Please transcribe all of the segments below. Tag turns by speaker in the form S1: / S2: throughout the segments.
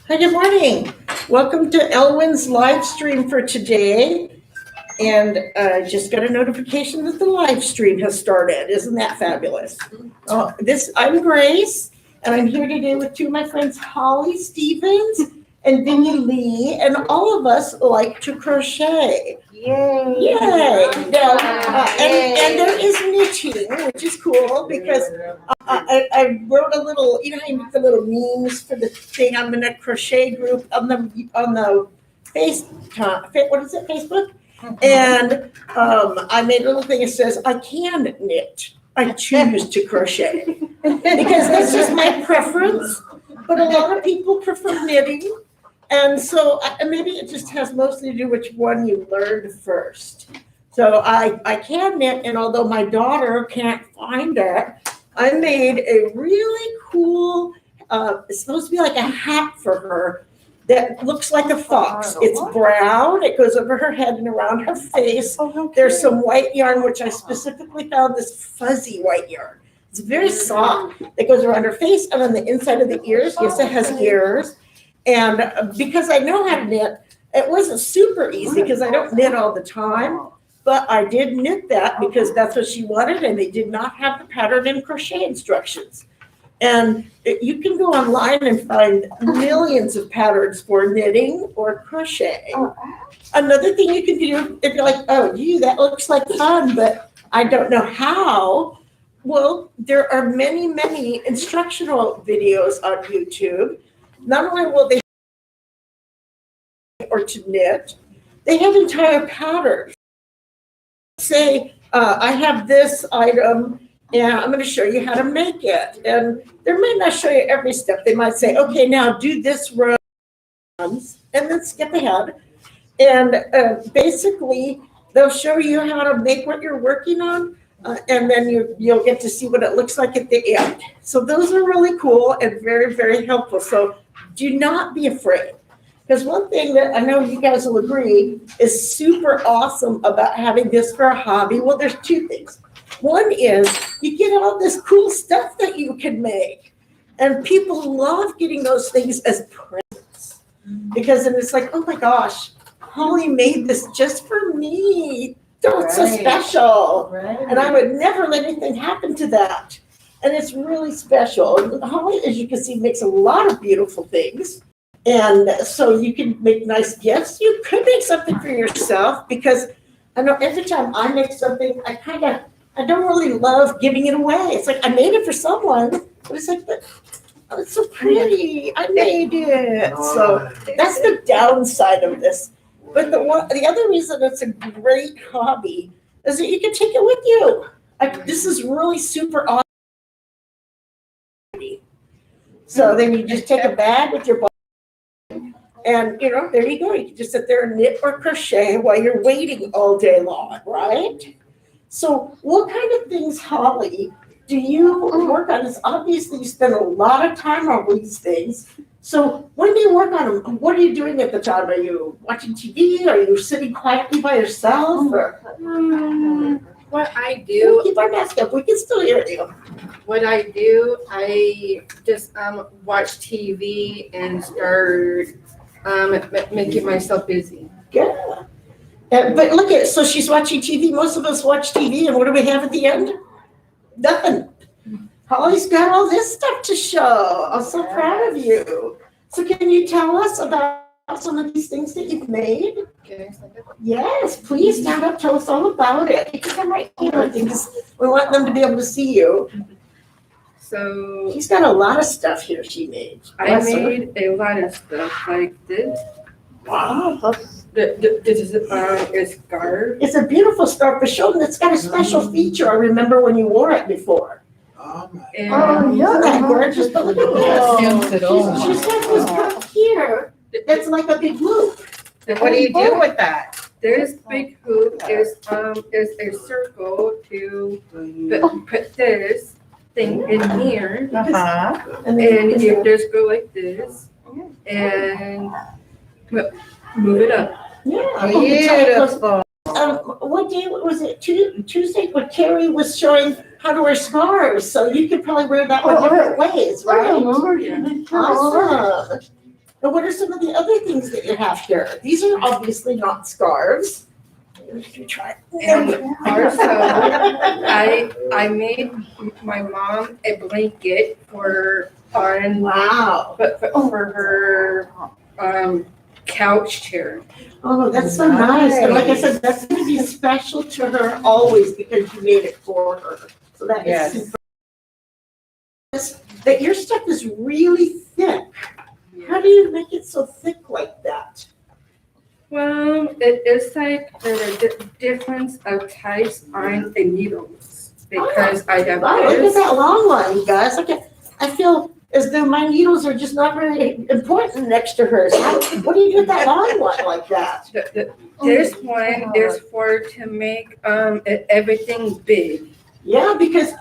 S1: Hi, good morning. Welcome to Elwyn's live stream for today. And just got a notification that the live stream has started. Isn't that fabulous? I'm Grace, and I'm here today with two of my friends, Holly Stevens and Vinnie Lee, and all of us like to crochet.
S2: Yay!
S1: Yay! Now, and there is knitting, which is cool because I wrote a little, you know how you make the little memes for the thing. I'm in a crochet group on the Facebook? And I made a little thing that says, I can knit. I choose to crochet. Because that's just my preference. But a lot of people prefer knitting. And so maybe it just has mostly to do which one you learned first. So I can knit, and although my daughter can't find it, I made a really cool, it's supposed to be like a hat for her that looks like a fox. It's brown, it goes over her head and around her face. There's some white yarn, which I specifically found this fuzzy white yarn. It's very soft. It goes around her face and on the inside of the ears. Yes, it has ears. And because I know how to knit, it wasn't super easy because I don't knit all the time. But I did knit that because that's what she wanted, and they did not have the pattern and crochet instructions. And you can go online and find millions of patterns for knitting or crochet. Another thing you can do, if you're like, oh, gee, that looks like fun, but I don't know how. Well, there are many, many instructional videos on YouTube. Not only will they or to knit, they have entire patterns. Say, I have this item, and I'm going to show you how to make it. And they might not show you every step. They might say, okay, now do this row, and then skip ahead. And basically, they'll show you how to make what you're working on, and then you'll get to see what it looks like at the end. So those are really cool and very, very helpful. So do not be afraid. Because one thing that I know you guys will agree is super awesome about having this for a hobby. Well, there's two things. One is you get all this cool stuff that you can make. And people love getting those things as presents. Because then it's like, oh my gosh, Holly made this just for me. Oh, it's so special. Right. And I would never let anything happen to that. And it's really special. And Holly, as you can see, makes a lot of beautiful things. And so you can make nice gifts. You could make something for yourself because I know every time I make something, I don't really love giving it away. It's like I made it for someone, but it's like, but oh, it's so pretty. I made it. So that's the downside of this. But the other reason it's a great hobby is that you can take it with you. This is really super awesome. So then you just take a bag with your ball. And, there you go. You can just sit there and knit or crochet while you're waiting all day long, right? So what kind of things, Holly, do you work on? It's obviously you spend a lot of time on these things. So when do you work on them? What are you doing at the time? Are you watching TV? Are you sitting quietly by yourself? Or?
S2: What I do.
S1: Keep our mask up. We can still hear you.
S2: What I do, I just watch TV and start making myself busy.
S1: Yeah. But look at, so she's watching TV. Most of us watch TV, and what do we have at the end? Nothing. Holly's got all this stuff to show. I'm so proud of you. So can you tell us about some of these things that you've made? Yes, please stand up. Tell us all about it. You can come right here because we want them to be able to see you.
S2: So
S1: she's got a lot of stuff here she made.
S2: I made a lot of stuff like this.
S1: Wow.
S2: This is a scarf.
S1: It's a beautiful scarf, but show them it's got a special feature. I remember when you wore it before.
S2: And
S1: yeah, that gorgeous. But look at this. She's got this cup here that's like a big loop.
S3: And what do you do with that?
S2: This big hoop is a circle to put this thing in here. And you just go like this and move it up.
S1: Yeah.
S3: Beautiful.
S1: What day was it? Tuesday when Carrie was showing how to wear scarves, so you could probably wear that one different ways, right? Awesome. And what are some of the other things that you have here? These are obviously not scarves. You try.
S2: And also, I made my mom a blanket for
S1: Wow.
S2: for her couch chair.
S1: Oh, that's so nice. And like I said, that's going to be special to her always because you made it for her. So that is super. That your stuff is really thick. How do you make it so thick like that?
S2: Well, it is like the difference of types on the needles because I have
S1: Wow, look at
S2: this.
S1: that long one, you guys. Okay, I feel as though my needles are just not very important next to hers. What do you do with that long one like that?
S2: This one is for to make everything big.
S1: Yeah, because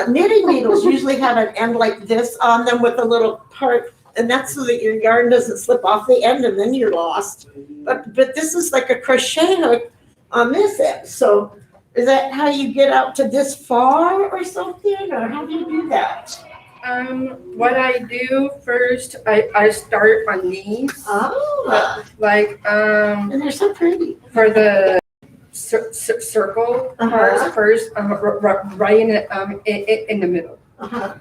S1: knitting needles usually have an end like this on them with a little part, and that's so that your yarn doesn't slip off the end and then you're lost. But this is like a crochet hook on this end. So is that how you get out to this far or something, or how do you do that?
S2: What I do first, I start on these.
S1: Oh,
S2: Like
S1: and they're so pretty.
S2: for the circle parts first, right in the middle.
S1: Uh-huh.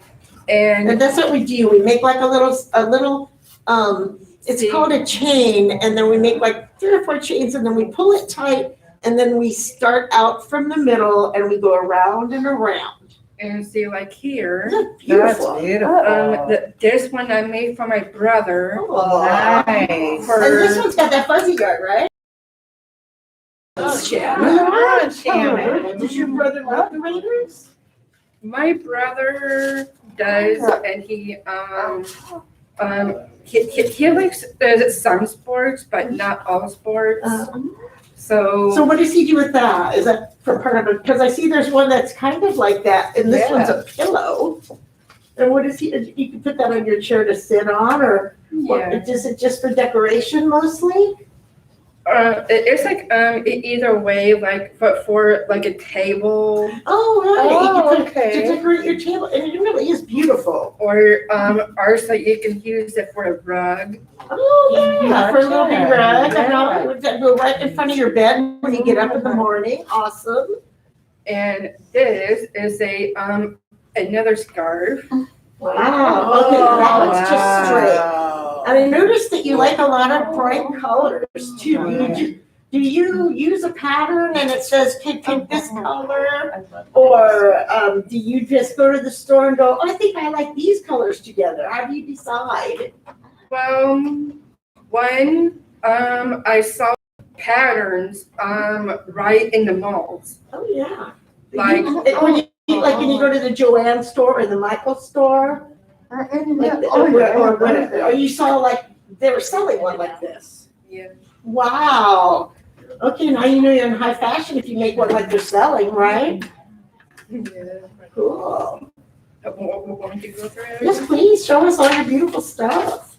S2: And
S1: And that's what we do. We make like a little, it's
S2: See?
S1: called a chain, and then we make like 3 or 4 chains, and then we pull it tight, and then we start out from the middle, and we go around and around.
S2: and see like here.
S1: Isn't that beautiful?
S2: This one I made for my brother.
S1: Oh,
S3: Nice.
S1: and this one's got that fuzzy guard, right?
S3: Oh,
S1: Yeah.
S3: Shannon.
S1: Does your brother like the Raiders?
S2: My brother does, and he likes some sports, but not all sports.
S1: So
S2: So
S1: what does he do with that? Is that for part of it? Because I see there's one that's kind of like that, and this one's a pillow. And what is he, you can put that on your chair to sit on, or what,
S2: yeah,
S1: is it just for decoration mostly?
S2: it's like either way, like for like a table
S1: Oh, right. You can put it
S3: okay.
S1: to decorate your table, and it really is beautiful.
S2: or also you can use it for a rug.
S1: Oh, yeah, for a little big rug,
S3: Yeah.
S1: and all, would that go right in front of your bed when you get up in the morning? Awesome.
S2: And this is a another scarf.
S1: Wow, okay, that one's just straight.
S3: Wow.
S1: And I noticed that you like a lot of bright colors too. Do you use a pattern and it says, pick this color? Or do you just go to the store and go, oh, I think I like these colors together? How do you decide?
S2: Well, when I saw patterns right in the malls.
S1: Oh, yeah.
S2: Like
S1: When you go to the Joanne store or the Michael store? Or you saw like, they were selling one like this?
S2: yeah.
S1: Wow. Okay, now you know you're in high fashion if you make one like they're selling, right? Cool.
S2: Want to go through it?
S1: Yes, please, show us all your beautiful stuff.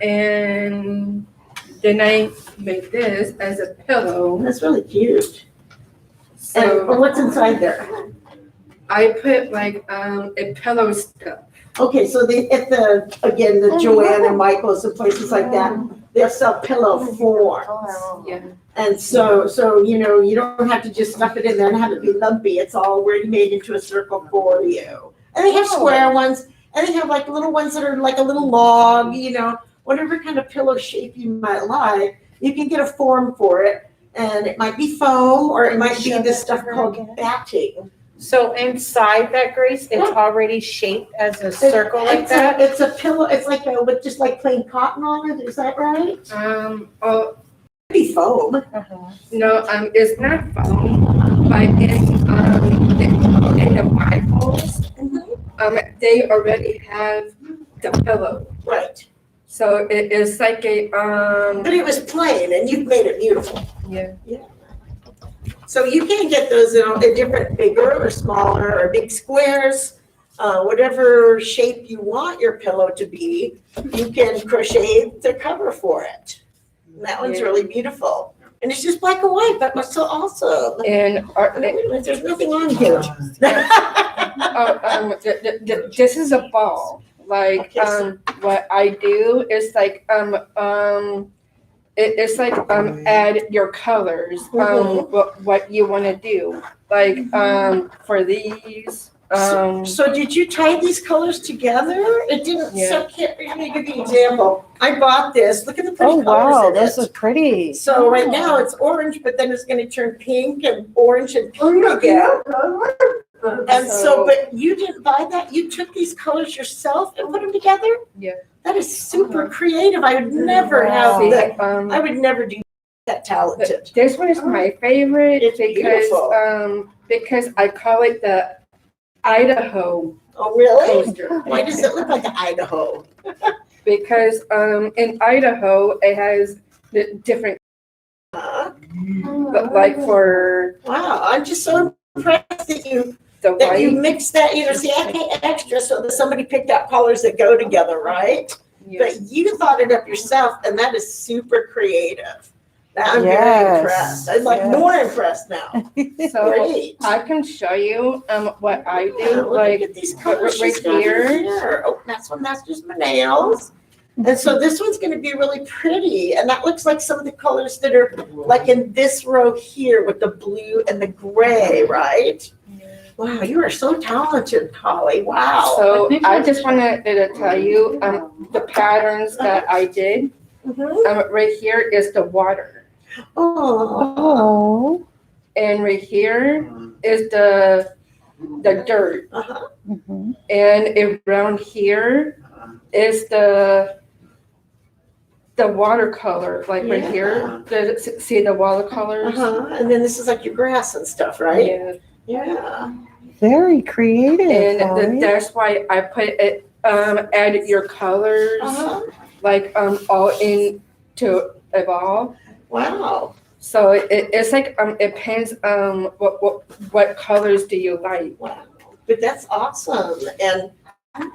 S2: And then I made this as a pillow.
S1: That's really cute. And
S2: So
S1: what's inside there?
S2: I put like a pillow stuff.
S1: Okay, so again, the Joanne and Michael's and places like that, they'll sell pillow forms.
S2: Yeah.
S1: And so, you don't have to just stuff it in there and have it be lumpy. It's all already made into a circle for you. And they have square ones, and they have like little ones that are like a little log, whatever kind of pillow shape you might like. You can get a form for it, and it might be foam, or it might be this stuff called batting.
S3: So inside that, Grace, it's already shaped as a circle like that?
S1: It's a pillow, it's like with just like plain cotton on it, is that right?
S2: Oh
S1: Be foam.
S2: no, it's not foam, but in the Bibles, they already have the pillow.
S1: Right.
S2: So it is like a
S1: But it was plain and you've made it beautiful.
S2: yeah.
S1: So you can get those in different bigger or smaller or big squares, whatever shape you want your pillow to be, you can crochet the cover for it. And that one's
S2: Yeah.
S1: really beautiful. And it's just black and white, but it's so awesome.
S2: And
S1: Wait a minute, there's nothing on here.
S2: this is a ball. Like
S1: Okay,
S2: what I do is like it's like add your colors what you want to do. Like for these
S1: So did you tie these colors together? It didn't,
S2: Yeah.
S1: so here, let me give you an example. I bought this, look at the pretty
S4: Oh,
S1: colors
S4: wow,
S1: in
S4: those
S1: it.
S4: are pretty.
S1: So right now it's orange, but then it's gonna turn pink and orange and pink again. And so, but you didn't buy that, you took these colors yourself and put them together?
S2: Yeah.
S1: That is super creative, I would never have
S2: see,
S1: that, I would never do that talented.
S2: this one is my favorite
S1: It's beautiful.
S2: because I call it the Idaho
S1: Oh, really?
S2: coaster.
S1: Why does it look like an Idaho?
S2: Because in Idaho it has the different but like for
S1: Wow, I'm just so impressed that you
S2: the
S1: that you
S2: white.
S1: mix that, see, I pay extra so that somebody picked out colors that go together, right?
S2: Yeah.
S1: But you thought it up yourself, and that is super creative. Now I'm very
S4: Yes,
S1: impressed. I'm like
S4: yes.
S1: more impressed now.
S2: So
S1: Great.
S2: I can show you what I
S1: Yeah,
S2: do.
S1: look
S2: Like
S1: at these colors
S2: right
S1: she's got in
S2: here.
S1: Oh, that's what matches my nails. And so this one's gonna be really pretty, and that looks like some of the colors that are like in this row here with the blue and the gray, right? Wow, you are so talented, Holly. Wow.
S2: so I just wanted to tell you the patterns that I did.
S1: Mhm.
S2: Right here is the water.
S1: Oh,
S4: Oh.
S2: And right here is the dirt.
S1: uh-huh.
S4: Mhm.
S2: And around here is the watercolor, like right here. See the watercolors?
S1: Uh-huh. And then this is like your grass and stuff, right?
S2: Yeah.
S1: Yeah.
S4: Very creative.
S2: And
S4: Holly.
S2: that's why I put it, add your colors,
S1: Uh-huh.
S2: like all into a ball.
S1: Wow.
S2: So it's like it depends what colors do you like.
S1: Wow. But that's awesome. And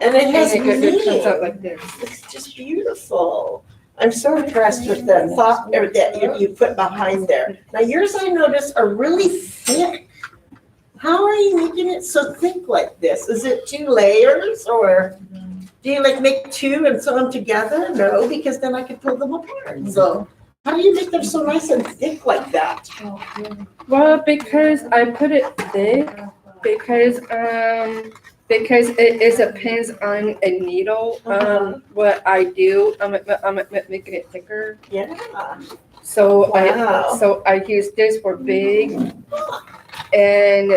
S1: it has
S2: And it comes out
S1: meaning.
S2: like this.
S1: It's just beautiful. I'm so impressed with the thought that you put behind there. Now yours I notice are really thick. How are you making it so thick like this? Is it 2 layers or do you like make 2 and sew them together? No, because then I could pull them apart. So how do you make them so nice and thick like that?
S2: Well, because I put it thick, because it depends on a needle. What I do, I'm making it thicker.
S1: Yeah.
S2: So
S1: Wow.
S2: I use this for big, and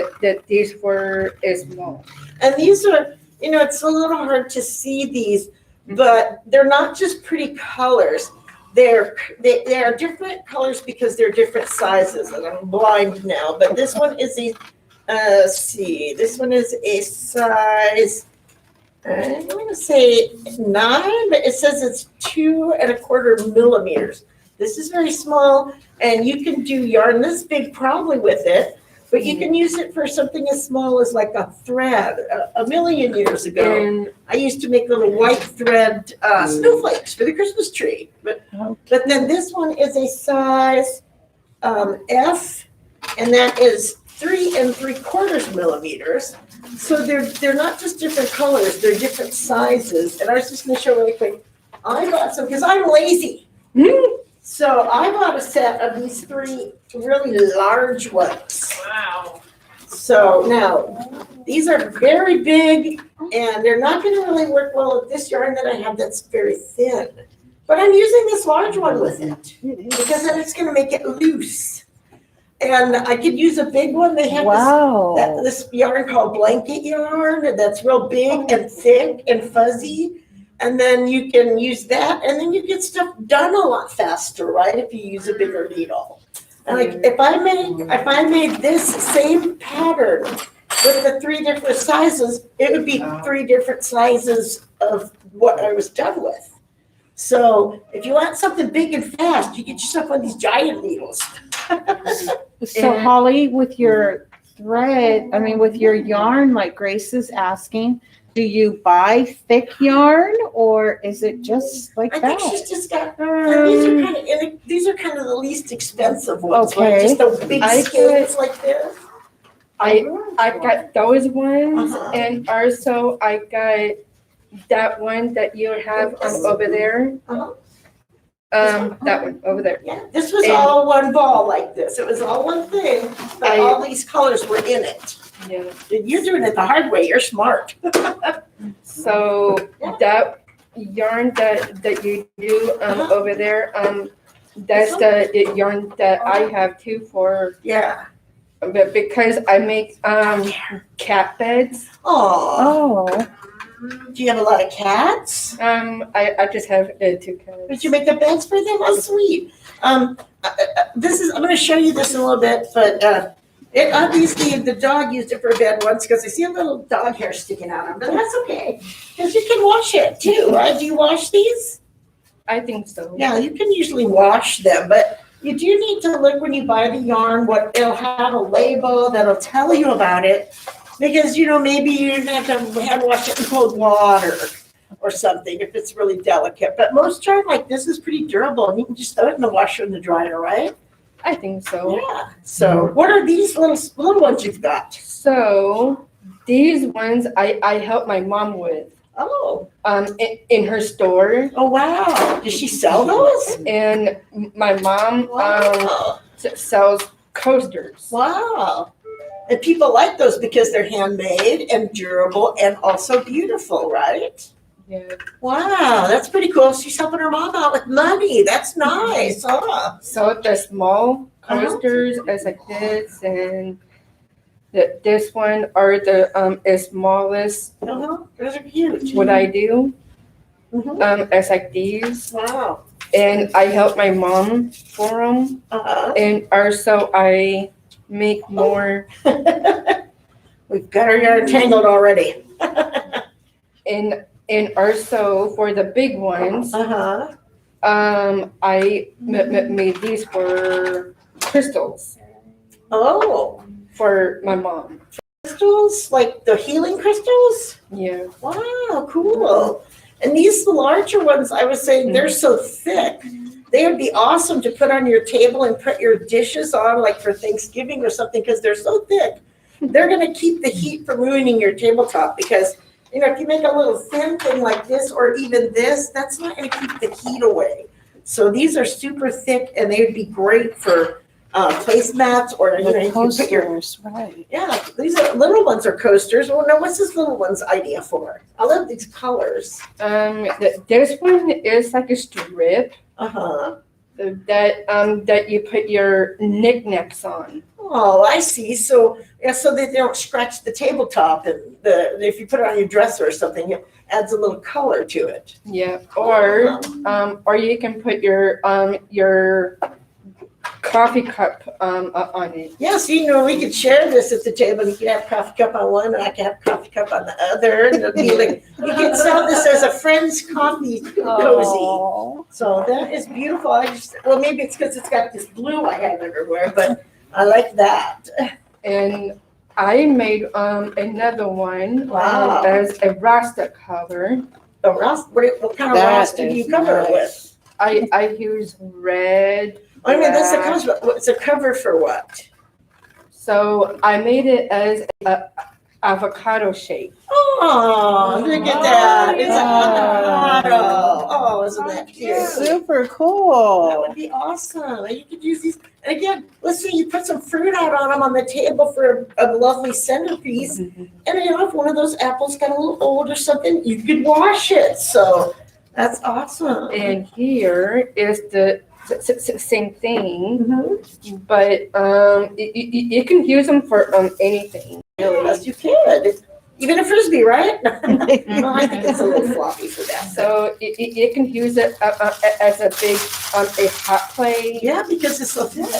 S2: these for small.
S1: And these are, it's a little hard to see these, but they're not just pretty colors. They are different colors because they're different sizes, and I'm blind now, but this one is let's see, this one is a size, I'm gonna say 9, but it says it's 2¼ millimeters. This is very small, and you can do yarn this big probably with it, but you can use it for something as small as like a thread. A million years ago,
S2: And
S1: I used to make little white thread snowflakes for the Christmas tree. But then this one is a size F, and that is 3¾ millimeters. So they're not just different colors; they're different sizes. And I was just going to show really quick. I bought some because I'm lazy. So I bought a set of these 3 really large ones.
S3: Wow.
S1: So now, these are very big, and they're not gonna really work well with this yarn that I have that's very thin. But I'm using this large one with it, because then it's gonna make it loose. And I could use a big one, they have
S4: Wow.
S1: this yarn called blanket yarn, and that's real big and thick and fuzzy. And then you can use that, and then you get stuff done a lot faster, right, if you use a bigger needle. And like, if I made this same pattern with the 3 different sizes, it would be 3 different sizes of what I was done with. So if you want something big and fast, you get yourself one of these giant needles.
S4: So Holly, with your thread, with your yarn, like Grace is asking, do you buy thick yarn or is it just like
S1: I think
S4: that?
S1: she's just got, these are kind of the least expensive ones, right?
S4: Okay.
S1: Just the big
S2: I
S1: skeins like this.
S2: I got those ones,
S1: Uh-huh.
S2: and also I got that one that you have over there.
S1: Uh-huh.
S2: That one over there.
S1: Yeah, this was
S2: And-
S1: all one ball like this. It was all one thing, but all these colors were in it.
S2: Yeah.
S1: You're doing it the hard way. You're smart.
S2: So that yarn that you do
S1: Uh-huh.
S2: over there, that's the yarn that I have too for,
S1: Yeah.
S2: but because I make cat beds.
S1: Oh,
S4: Oh,
S1: do you have a lot of cats?
S2: I just have 2 cats.
S1: Did you make the beds for them? Oh, sweet. This is, I'm going to show you this in a little bit, but it obviously the dog used it for a bed once because I see a little dog hair sticking out of it, but that's okay because you can wash it too, right? Do you wash these?
S2: I think so.
S1: Yeah, you can usually wash them, but you do need to look when you buy the yarn, what it'll have a label that'll tell you about it. Because, maybe you have to hand wash it in cold water or something if it's really delicate. But most yarn like this is pretty durable and you can just throw it in the washer and the dryer, right?
S2: I think so.
S1: Yeah. So what are these little ones you've got?
S2: So these ones I help my mom with.
S1: Oh.
S2: In her store.
S1: Oh, wow. Does she sell those?
S2: And my mom
S1: Wow.
S2: sells coasters.
S1: Wow. And people like those because they're handmade and durable and also beautiful, right?
S2: Yeah.
S1: Wow, that's pretty cool. She's helping her mom out with money. That's nice, huh?
S2: So the small coasters is like this, and this one are the smallest.
S1: Those are huge.
S2: What I do
S1: Mhm.
S2: is like these,
S1: Wow.
S2: and I help my mom for them,
S1: Uh-huh.
S2: and also I make more.
S1: We've got our yarn tangled already.
S2: And also for the big ones,
S1: Uh-huh.
S2: I made these for crystals
S1: Oh,
S2: for my mom.
S1: crystals, like the healing crystals?
S2: Yeah.
S1: Wow, cool. And these larger ones, I was saying, they're so thick. They would be awesome to put on your table and put your dishes on, like for Thanksgiving or something, because they're so thick. They're going to keep the heat from ruining your tabletop because, if you make a little thin thing like this or even this, that's not going to keep the heat away. So these are super thick and they would be great for placemats or, you can put your,
S4: coasters, right.
S1: yeah, these are little ones are coasters. Well, no, what's this little one's idea for? I love these colors.
S2: This one is like a strip
S1: Uh-huh.
S2: that you put your knickknacks on.
S1: Oh, I see. So, so that they don't scratch the tabletop, and if you put it on your dresser or something, it adds a little color to it.
S2: Yeah. Or you can put your coffee cup on it.
S1: Yeah, so we could share this at the table. You could have coffee cup on one, and I could have coffee cup on the other. And it'll be like you can sell this as a friend's coffee cozy.
S4: Oh.
S1: So that is beautiful. Maybe it's because it's got this blue I have everywhere, but I like that.
S2: And I made another one
S1: Wow.
S2: as a Rasta cover.
S1: The rust. What kind of
S4: That
S1: rust do you
S4: is
S1: cover it
S4: nice.
S1: with?
S2: I use red.
S1: I mean, that's the
S2: black.
S1: cover. It's a cover for what?
S2: So I made it as a avocado shape.
S1: Oh, look at that. It's an
S4: Oh.
S1: avocado. Oh, isn't that cute?
S4: Super
S1: That
S4: cool.
S1: would be awesome. And you could use these. And again, let's say you put some fruit out on them on the table for a lovely centerpiece. And if one of those apples got a little old or something, you could wash it. So that's awesome.
S2: And here is the same thing,
S1: Mhm.
S2: but you can use them for anything. Really.
S1: Yes, you could. Even a frisbee, right? Well, I think it's a little floppy for that.
S2: So you can use it as a big a hot plate.
S1: Yeah, because it's so thick.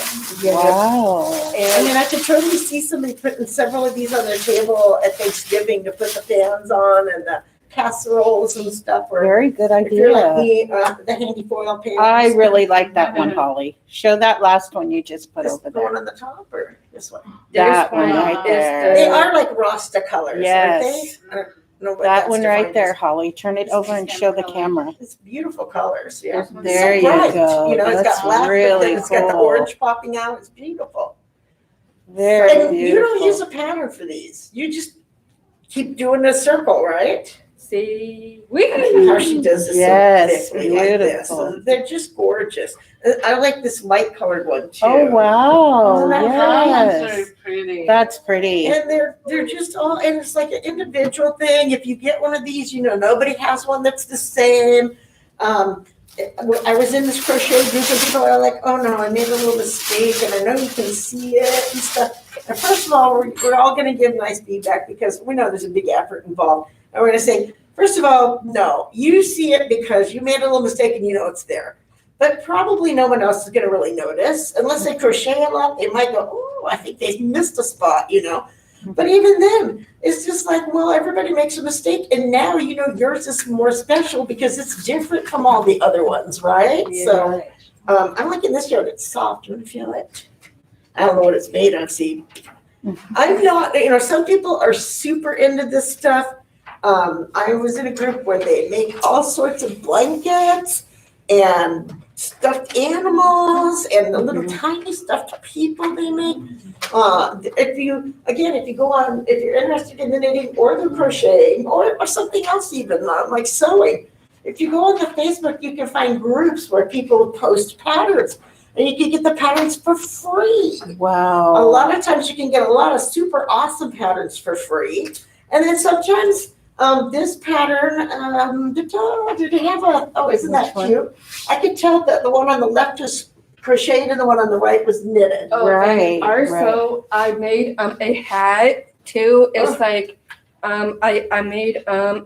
S2: Yeah.
S4: Wow.
S1: I
S2: And
S1: mean, I could totally see somebody putting several of these on their table at Thanksgiving to put the pans on and the casseroles and stuff. Or
S4: Very good
S1: if you're like
S4: idea.
S1: the handy foil pans.
S4: I really like that one, Holly. Show that last one you just put
S1: This
S4: over
S1: the one
S4: there.
S1: on the top or this one?
S4: That
S2: this
S4: one
S2: one
S4: right
S2: is
S4: there.
S1: They
S2: the
S1: are like Rasta colors,
S4: Yes.
S1: aren't they? know what
S4: That
S1: that's
S4: one right
S1: defined
S4: there,
S1: as.
S4: Holly. Turn it over and show the camera.
S1: It's beautiful colors, yeah.
S4: There
S1: It's
S4: you
S1: so bright.
S4: go.
S1: You know, it's
S4: That's
S1: got black, but
S4: really
S1: then it's got the
S4: cool.
S1: orange popping out. It's beautiful.
S4: Very
S1: And you don't
S4: beautiful.
S1: use a pattern for these. You just keep doing the circle, right?
S2: See,
S1: How she does this
S4: Yes,
S1: so thickly like this.
S4: beautiful.
S1: So they're just gorgeous. I like this light colored one too.
S4: Oh, wow.
S1: Isn't that
S4: Yes.
S3: pretty.
S4: That's pretty.
S1: And they're just all, and it's like an individual thing. If you get one of these, you know, nobody has one that's the same. I was in this crochet group and people are like, oh no, I made a little mistake and I know you can see it and stuff. And first of all, we're all gonna give nice feedback because we know there's a big effort involved. And we're gonna say, first of all, no, you see it because you made a little mistake and you know it's there. But probably no one else is gonna really notice. Unless they crochet a lot, they might go, oh, I think they missed a spot, you know? But even then, it's just like, well, everybody makes a mistake, and now you know yours is more special because it's different from all the other ones, right? So I'm liking this yarn. It's soft. You want to feel it? I don't know what it's made of. See, I'm not. You know, some people are super into this stuff. I was in a group where they make all sorts of blankets and stuffed animals and the little tiny stuffed people they make. If you go on, if you're interested in the knitting or the crocheting or something else even, like sewing, if you go on the Facebook, you can find groups where people post patterns and you can get the patterns for free.
S4: Wow.
S1: A lot of times you can get a lot of super awesome patterns for free. And then sometimes this pattern, did it have a, oh, isn't that cute? I could tell that the one on the left was crocheted and the one on the right was knitted.
S2: Oh,
S4: Right,
S2: and also I made a hat too. It's like I made a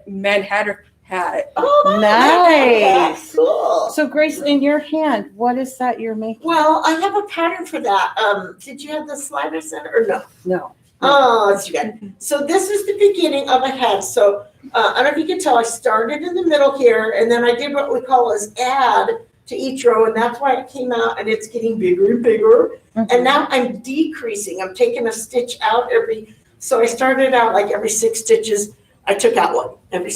S2: Manhattan hat.
S1: Oh,
S4: Nice.
S1: cool.
S4: So Grace, in your hand, what is that you're making?
S1: Well, I have a pattern for that. Did you have the slider center or no?
S4: No.
S1: Oh, that's good. So this is the beginning of a head. So I don't know if you can tell, I started in the middle here, and then I did what we call as add to each row, and that's why it came out, and it's getting bigger and bigger. And now I'm decreasing. I'm taking a stitch out so I started out like every 6 stitches, I took out one. Every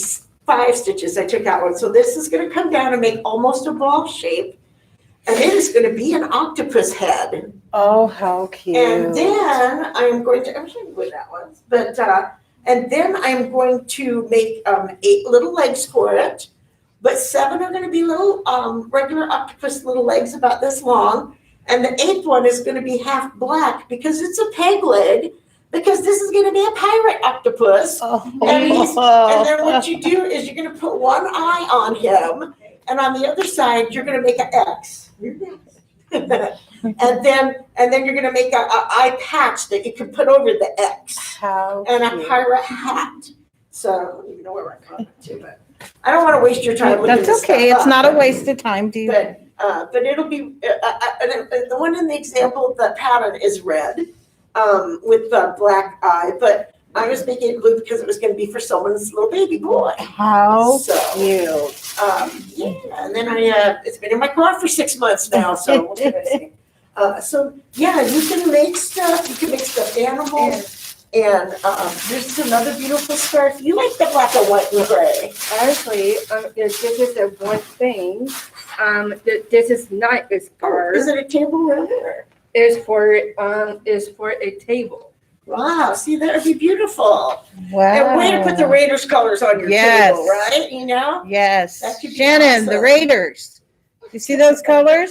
S1: 5 stitches, I took out one. So this is going to come down and make almost a ball shape, and it is going to be an octopus head.
S4: Oh, how cute.
S1: And then I'm going to, I'm showing you where that was, but, and then I'm going to make 8 little legs for it, but 7 are going to be little regular octopus little legs about this long, and the 8th one is going to be half black because it's a peg leg, because this is going to be a pirate octopus.
S4: Oh.
S1: And then what you do is you're going to put one eye on him, and on the other side you're going to make an X. and then you're going to make a eye patch that you can put over the X.
S4: How
S1: And a
S4: cute.
S1: pirate hat. So I don't even know where I'm going to, but I don't want to waste your time looking
S4: That's
S1: this
S4: okay.
S1: stuff
S4: It's
S1: up,
S4: not a
S1: but-
S4: waste of time, do you?
S1: But it'll be the one in the example. The pattern is red with the black eye, but I was making it blue because it was going to be for someone's little baby boy.
S4: How
S1: So,
S4: cute.
S1: Yeah, and then it's been in my car for 6 months now. So what can I say? So yeah, you can make stuff. You can make stuffed animals. And this is another beautiful scarf. You like the black and white and gray.
S2: Actually, this is the one thing. This is not a scarf.
S1: Is it a table runner?
S2: Is for a table.
S1: Wow, see, that would be beautiful.
S4: Wow.
S1: And way to put the Raiders colors on your
S4: Yes.
S1: table, right? You know?
S4: Yes.
S1: That could be
S4: Shannon, the
S1: awesome.
S4: Raiders. You see those colors?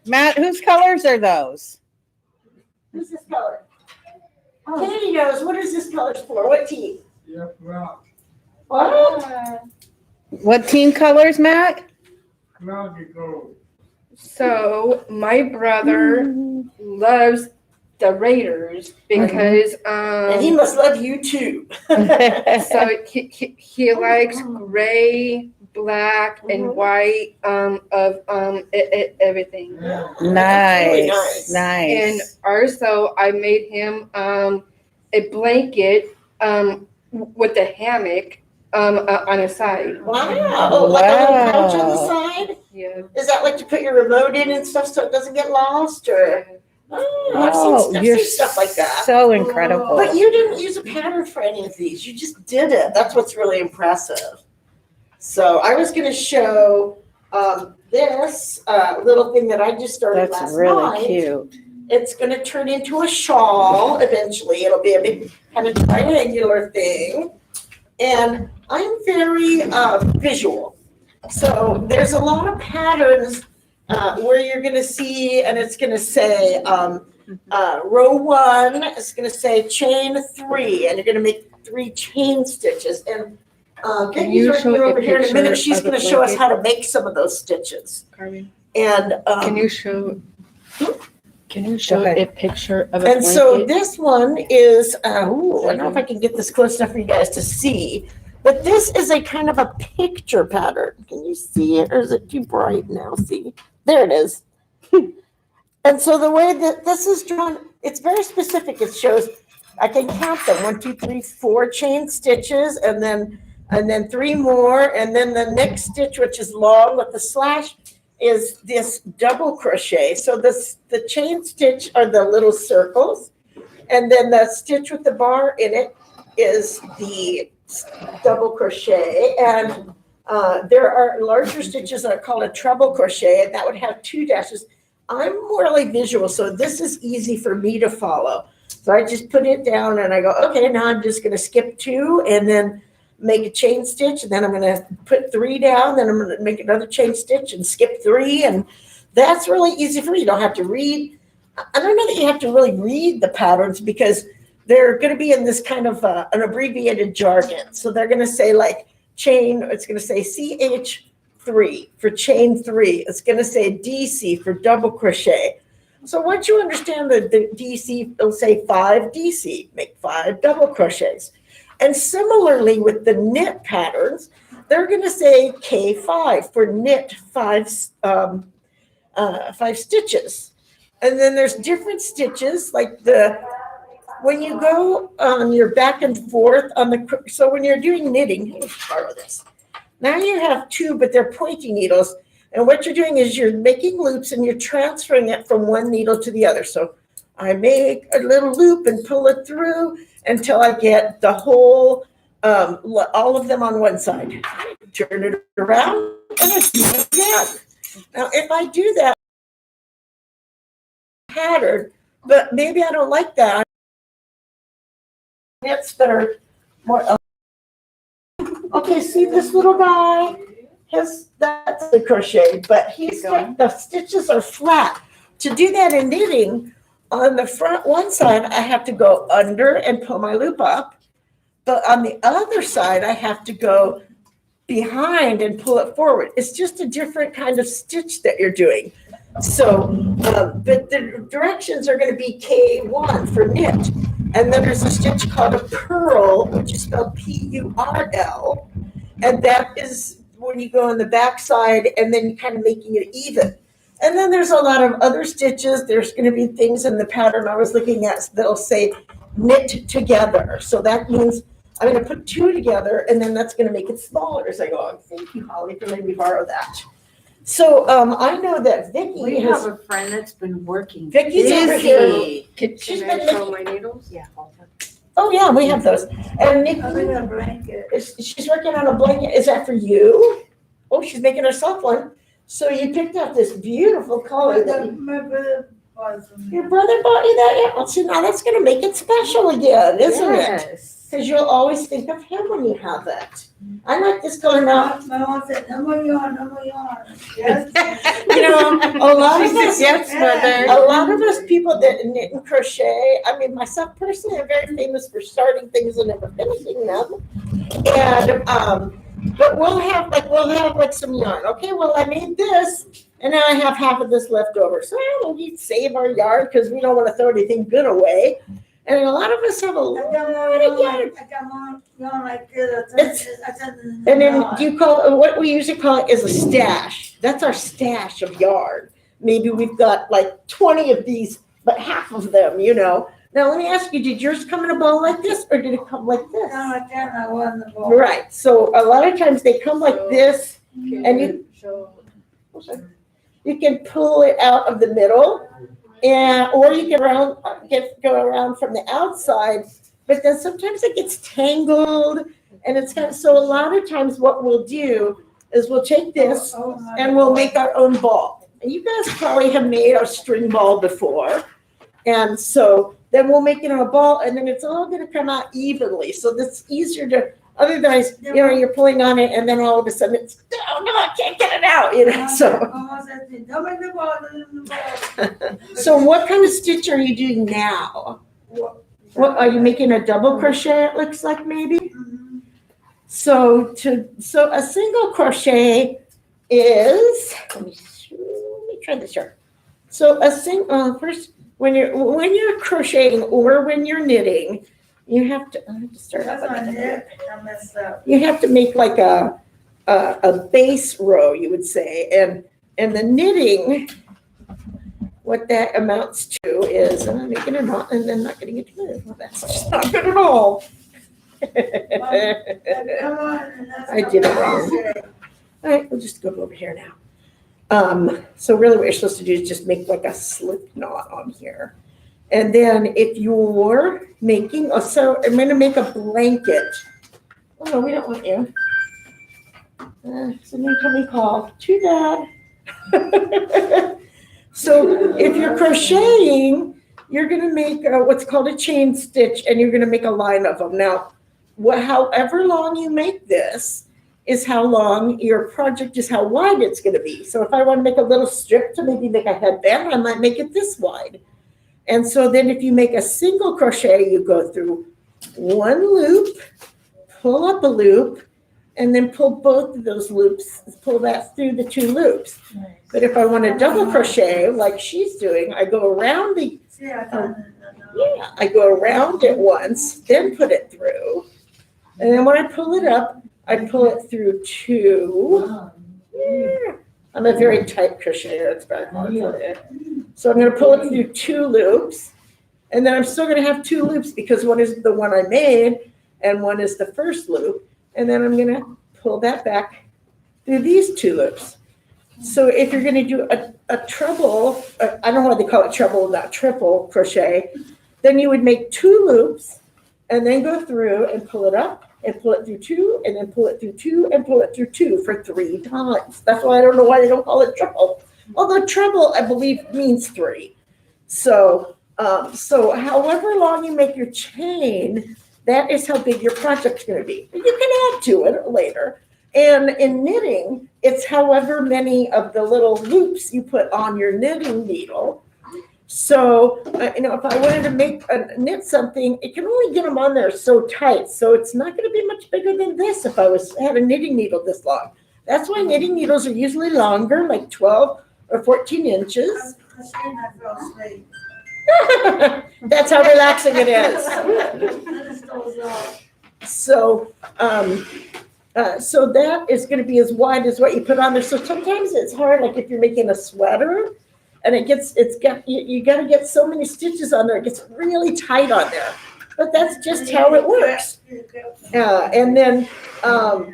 S4: Matt, whose colors are those?
S1: Who's this color? Kennedy knows. What is this color for? What team?
S5: Yep, rock,
S1: What?
S4: What team colors, Matt?
S5: cloudy gold.
S2: So my brother loves the Raiders because
S1: And he must love you too.
S2: so he likes gray, black, and white of everything.
S5: Yeah.
S4: Nice.
S1: Really nice.
S2: And
S4: Nice.
S2: also I made him a blanket with a hammock on the side.
S1: Wow. Oh, like a little pouch on the
S4: Wow.
S1: side?
S2: Yeah.
S1: Is that like to put your remote in and stuff so it doesn't get lost? Or Oh, I've
S4: you're
S1: seen stuff like that.
S4: so incredible.
S1: But you didn't use a pattern for any of these. You just did it. That's what's really impressive. So I was going to show this little thing that I just started
S4: That's
S1: last
S4: really
S1: night.
S4: cute.
S1: It's going to turn into a shawl eventually. It'll be a big kind of triangular thing. And I'm very visual. So there's a lot of patterns where you're going to see, and it's going to say row 1, it's going to say chain 3, and you're going to make 3 chain stitches. And Vicky's right here over here in a minute. She's going to show us how to make some of those stitches.
S2: Carmen,
S1: And
S2: can you show
S4: ahead.
S2: a picture of a
S1: and so
S2: blanket?
S1: this one is, I don't know if I can get this close enough for you guys to see, but this is a kind of a picture pattern. Can you see it, or is it too bright now? See, there it is. And so the way that this is drawn, it's very specific. It shows, I can count them, 1, 2, 3, 4 chain stitches, and then 3 more, and then the next stitch, which is long with the slash, is this double crochet. So the chain stitch are the little circles, and then the stitch with the bar in it is the double crochet. And there are larger stitches that are called a treble crochet, and that would have 2 dashes. I'm morely visual, so this is easy for me to follow. So I just put it down and I go, okay, now I'm just going to skip 2 and then make a chain stitch, and then I'm going to put 3 down, then I'm going to make another chain stitch and skip 3, and that's really easy for me. You don't have to read. I don't know that you have to really read the patterns because they're going to be in this kind of an abbreviated jargon. So they're going to say like chain, it's going to say CH3 for chain 3. It's going to say DC for double crochet. So once you understand the DC, it'll say 5 DC, make 5 double crochets. And similarly with the knit patterns, they're going to say K5 for knit 5 stitches. And then there's different stitches, like when you go on your back and forth on so when you're doing knitting, let me borrow this. Now you have 2, but they're pointy needles. And what you're doing is you're making loops and you're transferring it from one needle to the other. So I make a little loop and pull it through until I get the whole, all of them on one side. Turn it around and I do it again. Now, if I do that pattern, but maybe I don't like that, knits that are more. Okay, see this little guy? That's the crochet, but the stitches are flat. To do that in knitting, on the front one side, I have to go under and pull my loop up. But on the other side, I have to go behind and pull it forward. It's just a different kind of stitch that you're doing. So, but the directions are going to be K1 for knit. And then there's a stitch called a purl, which is spelled P-U-R-L. And that is when you go on the back side and then you're kind of making it even. And then there's a lot of other stitches. There's going to be things in the pattern I was looking at that'll say knit together. So that means I'm going to put 2 together, and then that's going to make it smaller as I go on. Thank you, Holly, for letting me borrow that. So I know that Vicki
S6: We have a friend that's been working.
S1: Vicky's over here.
S2: Can I show my needles?
S6: Yeah.
S1: Oh, yeah, we have those. And Nikki,
S6: a blanket.
S1: she's working on a blanket. Is that for you? Oh, she's making herself one. So you picked out this beautiful color.
S6: My brother was.
S1: Your brother bought you that? Yeah. Well, see, now that's going to make it special again, isn't it?
S6: Yes.
S1: Because you'll always think of him when you have it. I like this color now.
S6: My mom said, no more yarn. Yes.
S1: You know, a lot of us,
S3: Yes, mother.
S1: a lot of us people that knit and crochet, I mean, myself personally, I'm very famous for starting things and never finishing them. And, but we'll have like some yarn. Okay, well, I made this, and now I have half of this left over. So we save our yarn because we don't want to throw anything good away. And a lot of us have a lot of yarn.
S6: I got yarn like this.
S1: And then you call what we usually call it is a stash. That's our stash of yarn. Maybe we've got like 20 of these, but half of them, you know. Now let me ask you, did yours come in a ball like this or did it come like this? Right. So a lot of times they come like this, and you can pull it out of the middle And, or you go around from the outside, but then sometimes it gets tangled and it's kind of, so a lot of times what we'll do is we'll take this and we'll make our own ball. And you guys probably have made a string ball before. And so then we'll make it in a ball and then it's all gonna come out evenly. So that's easier to, otherwise, you're pulling on it and then all of a sudden it's, oh no, I can't get it out, so. So what kind of stitch are you doing now? What, are you making a double crochet, it looks like maybe? So a single crochet is, let me try this here. So first, when you're crocheting or when you're knitting, you have to, I have to start off.
S6: I messed up.
S1: You have to make like a base row, you would say, and the knitting, what that amounts to is, I'm making a knot and then not getting it to move. Well, that's just not good at all.
S6: Come on.
S1: I did it wrong. All right, we'll just go over here now. So really what you're supposed to do is just make like a slip knot on here. And then if you're making, so I'm going to make a blanket. Oh, no, we don't want you. Somebody told me call. Too bad. So if you're crocheting, you're going to make what's called a chain stitch, and you're going to make a line of them. Now, however long you make this is how long your project is, how wide it's going to be. So if I want to make a little strip to maybe make a headband, I might make it this wide. And so then if you make a single crochet, you go through one loop, pull up a loop, and then pull both of those loops, pull that through the two loops.
S6: Nice.
S1: But if I want to double crochet like she's doing, I go around I go around it once, then put it through. And then when I pull it up, I pull it through two. Yeah. I'm a very tight crocheter, it's very hard for it. So I'm going to pull it through two loops, and then I'm still going to have two loops because one is the one I made and one is the first loop. And then I'm going to pull that back through these two loops. So if you're going to do a treble, I don't know why they call it treble, not triple crochet, then you would make two loops and then go through and pull it up and pull it through two and then pull it through two and pull it through two for 3 times. That's why I don't know why they don't call it treble. Although treble, I believe, means 3. So however long you make your chain, that is how big your project's going to be. You can add to it later. And in knitting, it's however many of the little loops you put on your knitting needle. So, if I wanted to knit something, it can only get them on there so tight. So it's not going to be much bigger than this if I had a knitting needle this long. That's why knitting needles are usually longer, like 12 or 14 inches. That's how relaxing it is. So that is going to be as wide as what you put on there. So sometimes it's hard, like if you're making a sweater, and you got to get so many stitches on there, it gets really tight on there. But that's just how it works. And then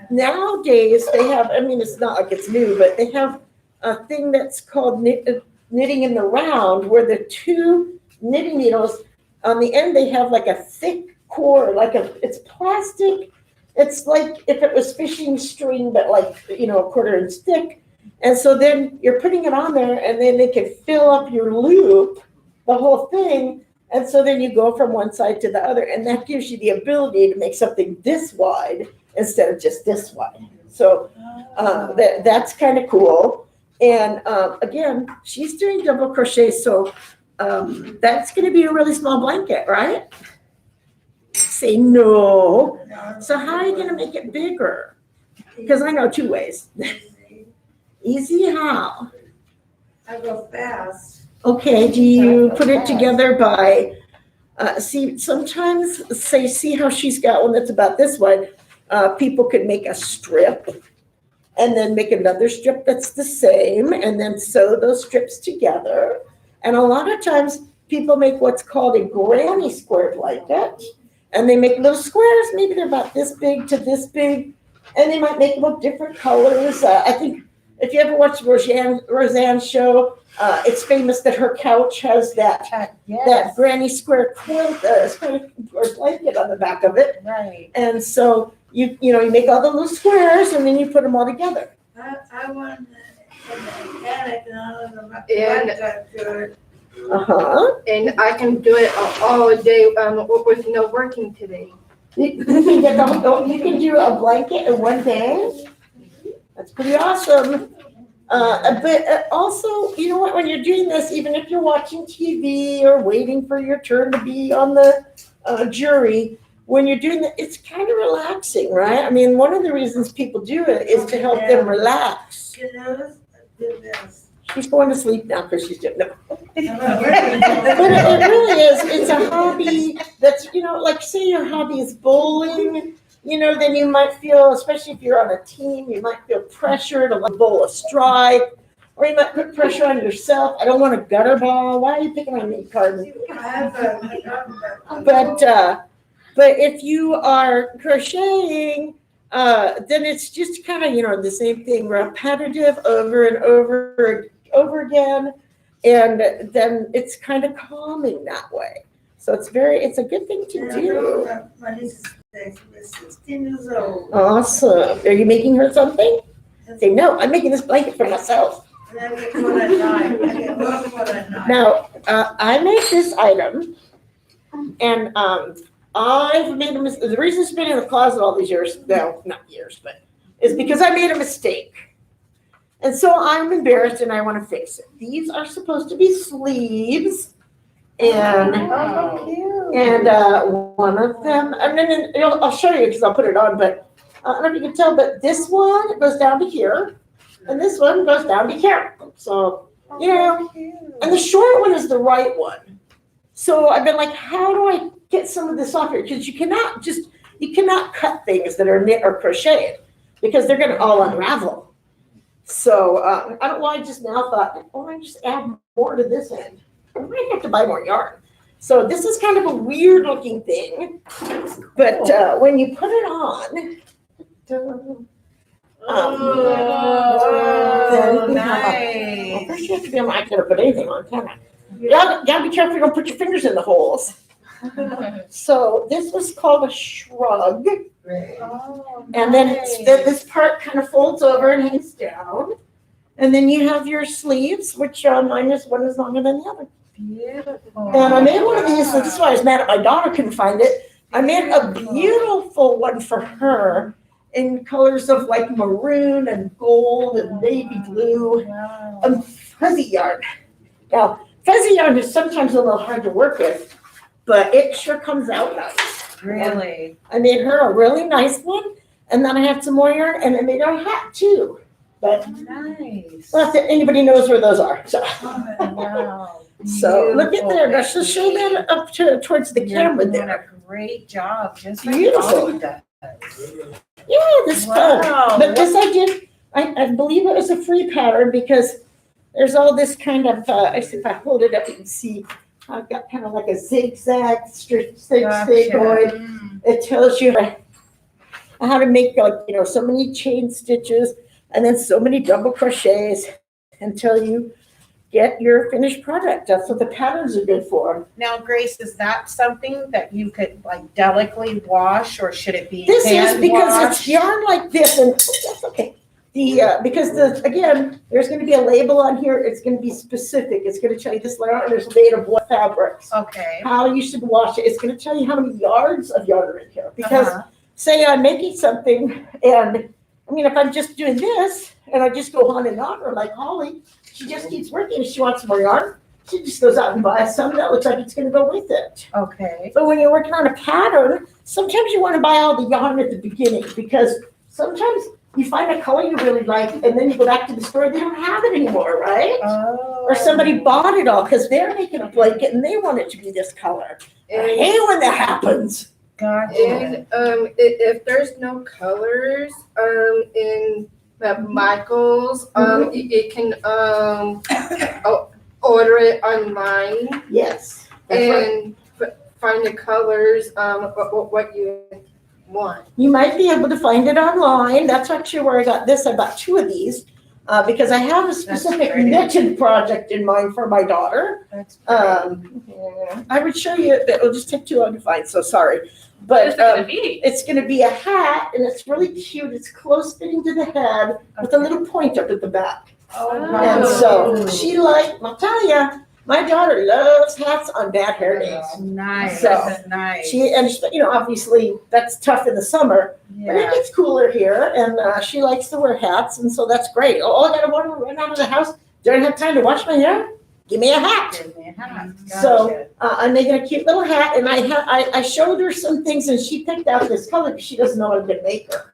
S1: nowadays they have, it's not like it's new, but they have a thing that's called knitting in the round, where the two knitting needles on the end, they have like a thick cord, it's plastic. It's like if it was fishing string, but like, a 1/4 inch thick. And so then you're putting it on there and then they can fill up your loop, the whole thing. And so then you go from one side to the other, and that gives you the ability to make something this wide instead of just this wide. So that's kind of cool. And again, she's doing double crochet. So that's going to be a really small blanket, right? Say no. So how are you going to make it bigger? Because I know 2 ways. Easy how?
S6: I go fast.
S1: Okay, do you put it together by, sometimes see how she's got one that's about this wide. People could make a strip and then make another strip that's the same and then sew those strips together. And a lot of times people make what's called a granny square blanket. And they make little squares, maybe they're about this big to this big, and they might make them of different colors. I think if you ever watch Roseanne's show, it's famous that her couch has that
S3: Yes,
S1: granny square quilt, square blanket on the back of it.
S3: right.
S1: And so you make all the little squares and then you put them all together.
S6: I want in the attic and all of the
S2: And-
S6: got good.
S2: And I can do it all day, with no working today.
S1: You can do a blanket in one day. That's pretty awesome. But also, you know what, when you're doing this, even if you're watching TV or waiting for your turn to be on the jury, when you're doing that, it's kind of relaxing, right? I mean, one of the reasons people do it is to help them relax.
S6: You know, do this.
S1: She's going to sleep now because she's doing no.
S6: I'm
S1: But it really is. It's a hobby that's, like say your hobby is bowling, then you might feel, especially if you're on a team, you might feel pressure to bowl a strike, or you might put pressure on yourself. I don't want a gutter ball. Why are you picking on me, Carmen? But if you are crocheting, then it's just kind of, the same thing, repetitive over and over again. And then it's kind of calming that way. So it's a good thing to do.
S6: My niece is 16 years old.
S1: Awesome. Are you making her something? Say, no, I'm making this blanket for myself.
S6: And I get one at night. I get one at night.
S1: Now, I made this item, and I've made a mistake. The reason it's been in the closet all these years, well, not years, but is because I made a mistake. And so I'm embarrassed and I want to fix it. These are supposed to be sleeves, and one of them, I'll show you because I'll put it on, but I don't know if you can tell, but this one goes down to here, and this one goes down to here. So, and the short one is the right one. So I've been like, how do I get some of this off here? Because you cannot cut things that are knit or crocheted because they're going to all unravel. So I don't know why I just now thought, I just add more to this end. I might have to buy more yarn. So this is kind of a weird looking thing, but when you put it on,
S3: Nice.
S1: first you have to be able to put anything on, can I? You gotta be careful you don't put your fingers in the holes. So this was called a shrug. And then this part kind of folds over and hangs down. And then you have your sleeves, which one is longer than the other.
S3: Beautiful.
S1: And I made one of these, so this is why I was mad at my daughter couldn't find it. I made a beautiful one for her in colors of like maroon and gold and navy blue and fuzzy yarn. Now, fuzzy yarn is sometimes a little hard to work with, but it sure comes out nice.
S3: Really?
S1: I made her a really nice one, and then I have some more yarn, and I made her a hat too. But
S3: Nice.
S1: not that anybody knows where those are. So,
S3: Wow.
S1: so look at
S3: Beautiful.
S1: there. Now, she'll show that up towards the
S3: You're
S1: camera
S3: doing
S1: there.
S3: a great job. Just like
S1: Beautiful.
S3: Ollie does.
S1: Yeah, this fun.
S3: Wow.
S1: But this I did. I believe it was a free pattern because there's all this kind of. If I hold it up, you can see. I've got kind of like a zigzag
S3: Gotcha.
S1: going. It tells you how to make so many chain stitches and then so many double crochets until you get your finished product. That's what the patterns are good for.
S3: Now, Grace, is that something that you could like delicately wash, or should it be
S1: This is
S3: hand
S1: because it's
S3: washed?
S1: yarn like this, and that's okay. Because there's going to be a label on here. It's going to be specific. It's going to tell you this yarn is made of what fabrics,
S3: Okay.
S1: how you should wash it. It's going to tell you how many yards of yarn are in here. Because say I'm making something, and I mean, if I'm just doing this and I just go on and on, or like Holly, she just keeps working. If she wants more yarn, she just goes out and buys some that looks like it's going to go with it.
S3: Okay.
S1: But when you're working on a pattern, sometimes you want to buy all the yarn at the beginning because sometimes you find a color you really like and then you go back to the store, they don't have it anymore, right?
S3: Oh.
S1: Or somebody bought it all because they're making a blanket and they want it to be this color. I hate when that happens.
S3: Gotcha.
S2: And if there's no colors in Michael's, you can order it online
S1: Yes. That's right.
S2: and find the colors what you want.
S1: You might be able to find it online. That's actually where I got this. I bought two of these. because I have a specific
S3: pretty.
S1: knitted project in mind for my daughter.
S3: That's pretty.
S1: I would show you, but it'll just take too long to find, so sorry.
S7: What is
S1: But
S7: it gonna be?
S1: it's gonna be a hat, and it's really cute. It's close fitting to the head with a little point up at the back. And so I'll tell you, my daughter loves hats on bad hair days.
S4: Nice,
S1: So,
S4: nice.
S1: Obviously that's tough in the summer, but it
S4: Yeah.
S1: gets cooler here, and she likes to wear hats, and so that's great. Oh, I gotta want to run out of the house. Don't have time to wash my hair? Give me a hat. So I'm making a cute little hat, and I showed her some things, and she picked out this color because she doesn't know what I'm gonna make her.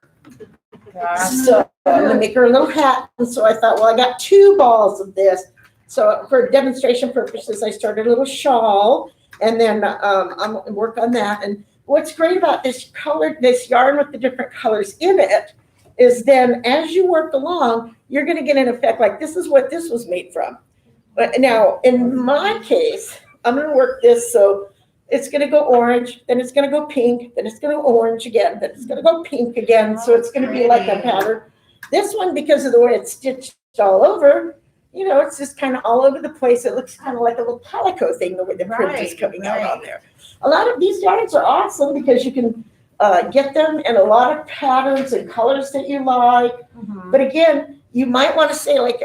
S1: So I'm gonna make her a little hat, and so I thought, well, I got 2 balls of this. So for demonstration purposes, I started a little shawl, and then I'm gonna work on that. And what's great about this yarn with the different colors in it, is then as you work along, you're gonna get an effect like this is what this was made from. But now, in my case, I'm gonna work this, so it's gonna go orange, then it's gonna go pink, then it's gonna go orange again, then it's gonna go pink again, so it's gonna be like a pattern. This one, because of the way it's stitched all over, it's just kind of all over the place. It looks kind of like a little calico thing, the way the print is coming out on there. A lot of these yarns are awesome because you can get them in a lot of patterns and colors that you like. But again, you might want to say like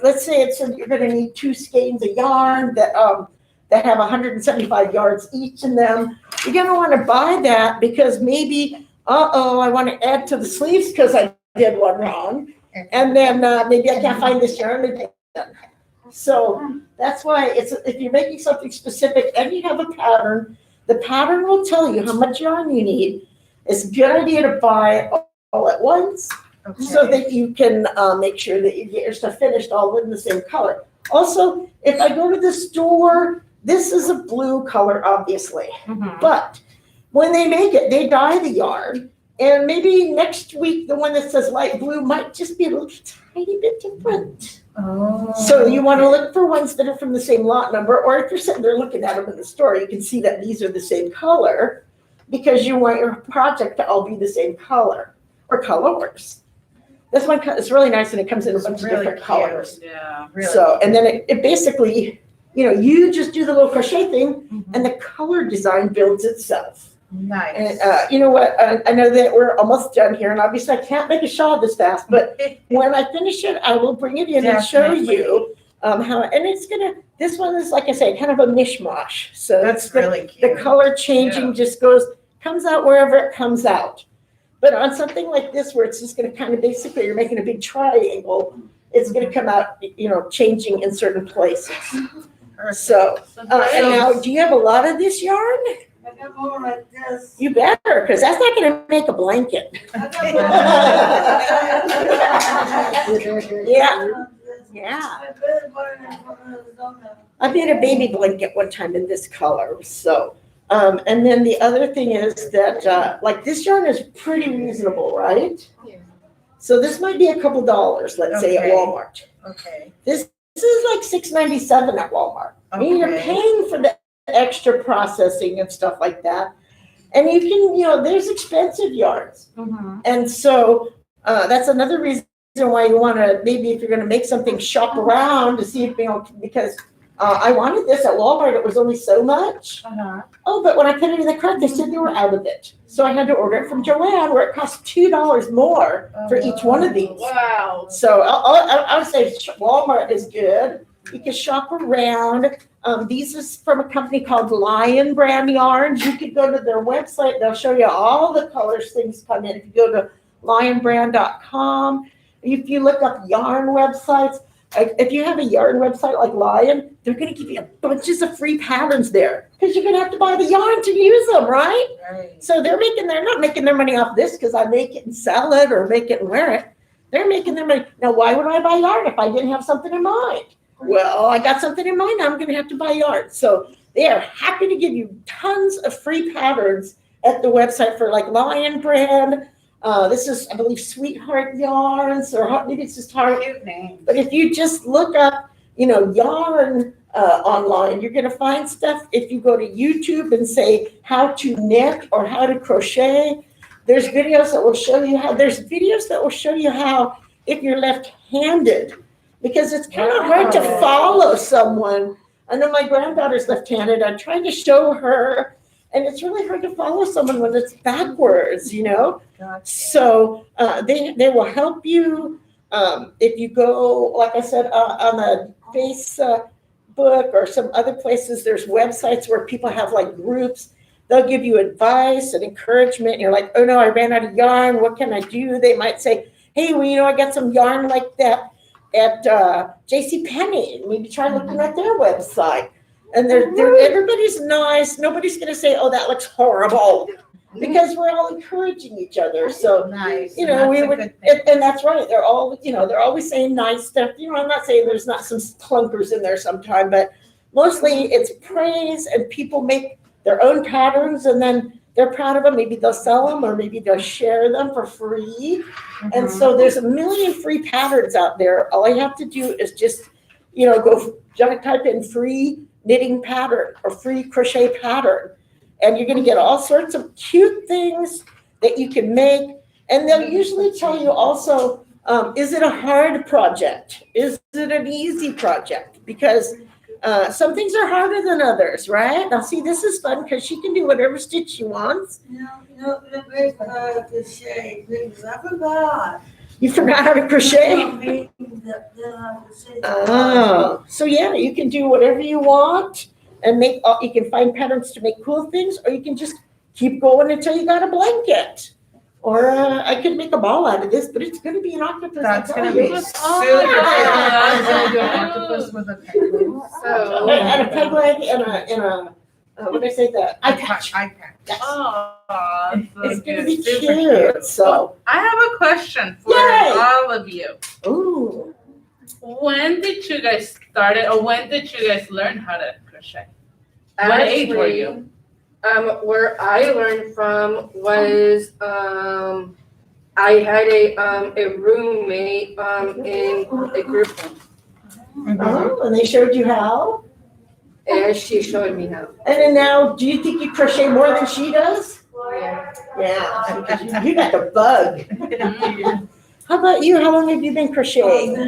S1: let's say you're going to need 2 skeins of yarn that have 175 yards each in them. You're going to want to buy that because maybe, I want to add to the sleeves because I did one wrong. And then maybe I can't find this yarn again. So that's why if you're making something specific and you have a pattern, the pattern will tell you how much yarn you need. It's a good idea to buy all at once so that you can make sure that you get your stuff finished all in the same color. Also, if I go to the store, this is a blue color, obviously. But when they make it, they dye the yarn. And maybe next week, the one that says light blue might just be a little tiny bit different. So you want to look for ones that are from the same lot number, or if you're sitting there looking at them in the store, you can see that these are the same color because you want your project to all be the same color or colors. This one is really nice, and it comes in a bunch of different colors.
S7: Yeah.
S1: So, and then it basically, you just do the little crochet thing, and the color design builds itself.
S4: Nice.
S1: And you know what? I know that we're almost done here, and obviously I can't make a shawl this fast, but when I finish it, I will bring it in and show you how. And this one is, like I say, kind of a mishmash. So
S4: That's really
S1: the
S4: cute.
S1: color changing just comes out wherever it comes out. But on something like this, where it's just going to kind of basically, you're making a big triangle, it's going to come out, changing in certain places. So, and now, do you have a lot of this yarn?
S6: I got more like this.
S1: You better, because that's not going to make a blanket.
S6: I got more.
S1: Yeah. Yeah.
S6: I better buy it from the donut.
S1: I made a baby blanket one time in this color. So, and then the other thing is that, like, this yarn is pretty reasonable, right?
S2: Yeah.
S1: So this might be a couple dollars, let's say, at
S4: Okay.
S1: Walmart.
S4: Okay.
S1: This is like $6.97 at Walmart. I mean, you're
S4: Okay.
S1: paying for the extra processing and stuff like that. And you can, there's expensive yarns. And so that's another reason why you want to, maybe if you're going to make something, shop around to see if, because I wanted this at Walmart. It was only so much. Oh, but when I put it in the cart, they said they were out of it. So I had to order it from Joanne, where it costs $2 more for each one of these.
S2: Wow.
S1: So I would say Walmart is good. You can shop around. These is from a company called Lion Brand Yarns. You could go to their website. They'll show you all the colors things come in. If you go to lionbrand.com, if you look up yarn websites, if you have a yarn website like Lion, they're going to give you bunches of free patterns there because you're going to have to buy the yarn to use them, right? So they're not making their money off this because I make it and sell it or make it and wear it. They're making their money. Now, why would I buy yarn if I didn't have something in mind? Well, I got something in mind. I'm going to have to buy yarn. So they are happy to give you tons of free patterns at the website for like Lion Brand. This is, I believe, Sweetheart Yarns, or maybe it's just Heart.
S4: Cute name.
S1: But if you just look up, yarn online, you're going to find stuff. If you go to YouTube and say how to knit or how to crochet, there's videos that will show you how. There's videos that will show you how if you're left-handed, because it's kind of hard to follow someone. I know my granddaughter's left-handed. I'm trying to show her, and it's really hard to follow someone when it's backwards, you know? So they will help you. If you go, like I said, on the Facebook or some other places, there's websites where people have like groups. They'll give you advice and encouragement. And you're like, oh no, I ran out of yarn. What can I do? They might say, hey, well, you know, I got some yarn like that at JCPenney. Maybe try looking at their website. And everybody's nice. Nobody's going to say, oh, that looks horrible. Because we're all encouraging each other. So,
S4: Nice.
S1: you know, and that's right. They're all, you know, they're always saying nice stuff. You know, I'm not saying there's not some clunkers in there sometime, but mostly it's praise, and people make their own patterns and then they're proud of them. Maybe they'll sell them, or maybe they'll share them for free. And so there's a million free patterns out there. All I have to do is just, you know, type in free knitting pattern or free crochet pattern. And you're going to get all sorts of cute things that you can make. And they'll usually tell you also, is it a hard project? Is it an easy project? Because some things are harder than others, right? Now, see, this is fun because she can do whatever stitch she wants.
S6: No, there's crochet, because I forgot.
S1: You forgot how to crochet?
S6: Oh.
S1: Oh, so yeah, you can do whatever you want. And you can find patterns to make cool things, or you can just keep going until you got a blanket. Or I could make a ball out of this, but it's going to be an octopus.
S4: That's
S1: going
S4: gonna
S1: to
S4: be super
S1: yeah.
S4: I'm gonna do an octopus with a peg leg.
S2: So,
S1: And a peg leg and a what did I say? The eye patch.
S4: Eye patch.
S1: Yes.
S7: Oh,
S1: It's going to be cute. So,
S7: I have a question for
S1: Yay!
S7: all of you.
S1: ooh.
S7: When did you guys start it, or when did you guys learn how to crochet? What age were you?
S2: Where I learned from was I had a roommate in a group home,
S1: Oh, and they showed you how?
S2: and she showed me how.
S1: And then now, do you think you crochet more than she does?
S2: Yeah.
S1: Yeah, you got the bug. How about you? How long have you been crocheting?
S6: The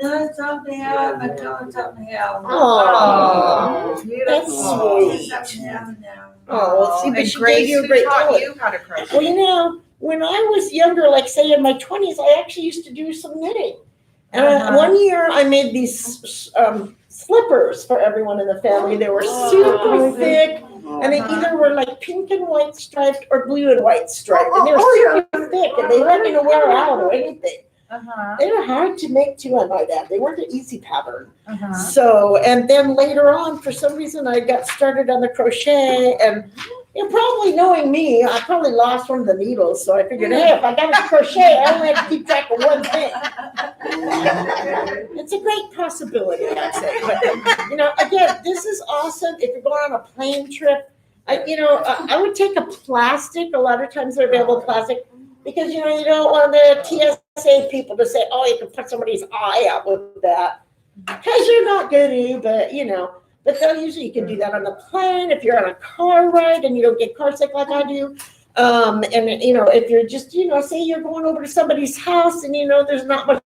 S6: nurse taught me how, my daughter taught me how.
S1: Oh, that's
S4: Beautiful.
S1: sweet.
S6: Taught me how now.
S1: Oh, well, see, but
S4: And
S1: she
S4: Grace,
S1: gave you a
S4: who
S1: great
S4: taught
S1: color.
S4: you how to crochet?
S1: Well, you know, when I was younger, like say in my 20s, I actually used to do some knitting. And one year I made these slippers for everyone in the family. They were super thick, and they either were like pink and white striped or blue and white striped. And they were super thick, and they weren't going to wear out or anything. They were hard to make too, I might add. They weren't an easy pattern. So, and then later on, for some reason, I got started on the crochet, and you know, probably knowing me, I probably lost one of the needles. So I figured, hey, if I got to crochet, I only have to keep track of one thing. It's a great possibility, I'd say. But, you know, again, this is awesome. If you're going on a plane trip, I would take a plastic. A lot of times they're available plastic. Because, you know, you don't want the TSA people to say, oh, you can put somebody's eye out with that. Because you're not going to, but, you know. But they'll usually, you can do that on the plane. If you're on a car ride and you don't get car sick like I do. And, you know, if you're just, you know, say you're going over to somebody's house and, you know, there's not much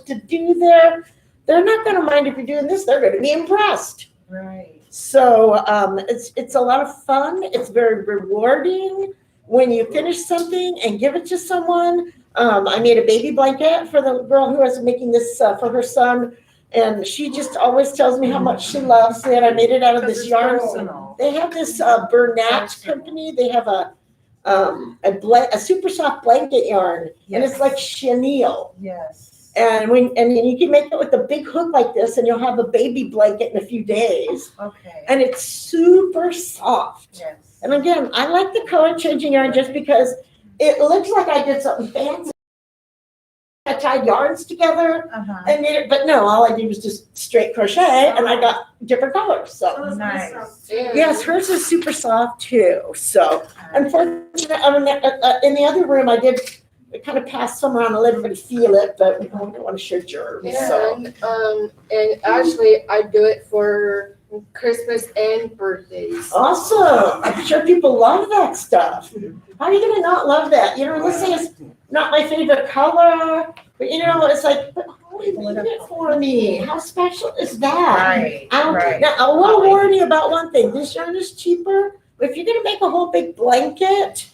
S1: to do there. They're not going to mind if you're doing this. They're going to be impressed.
S4: Right.
S1: So it's a lot of fun. It's very rewarding when you finish something and give it to someone. I made a baby blanket for the girl who was making this for her son, and she just always tells me how much she loves it. I made it out of this yarn.
S4: Personal.
S1: They have this Bernat company. They have a super soft blanket yarn, and it's like chenille.
S4: Yes.
S1: And you can make it with a big hook like this, and you'll have a baby blanket in a few days.
S4: Okay.
S1: And it's super soft.
S4: Yes.
S1: And again, I like the color changing yarn just because it looks like I did something fancy. I tied yarns together and made it, but no, all I did was just straight crochet, and I got different colors. So
S4: Nice.
S1: yes, hers is super soft too. So unfortunately, in the other room, I kind of passed some around and let everybody feel it, but we don't want to share germs. So.
S2: And actually, I do it for Christmas and birthdays.
S1: Awesome. I'm sure people love that stuff. How are you going to not love that? You know, let's say it's not my favorite color, but But it's like, but Holly made it for me. How special is that?
S4: Right, right.
S1: Now, I will warn you about one thing. This yarn is cheaper, but if you're gonna make a whole big blanket,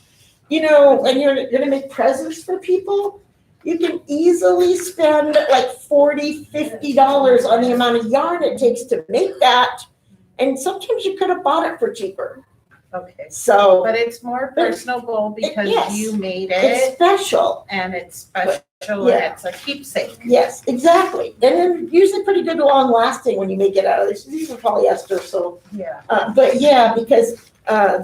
S1: and you're gonna make presents for people, you can easily spend like $40, $50 on the amount of yarn it takes to make that. And sometimes you could have bought it for cheaper.
S4: Okay.
S1: So
S4: But it's more personable because
S1: yes.
S4: you made
S1: it's
S4: it
S1: special.
S4: and it's special
S1: Yeah.
S4: and it's a keepsake.
S1: Yes, exactly. And then usually pretty good long lasting when you make it out of this. These are polyester, so.
S4: Yeah.
S1: But yeah, because a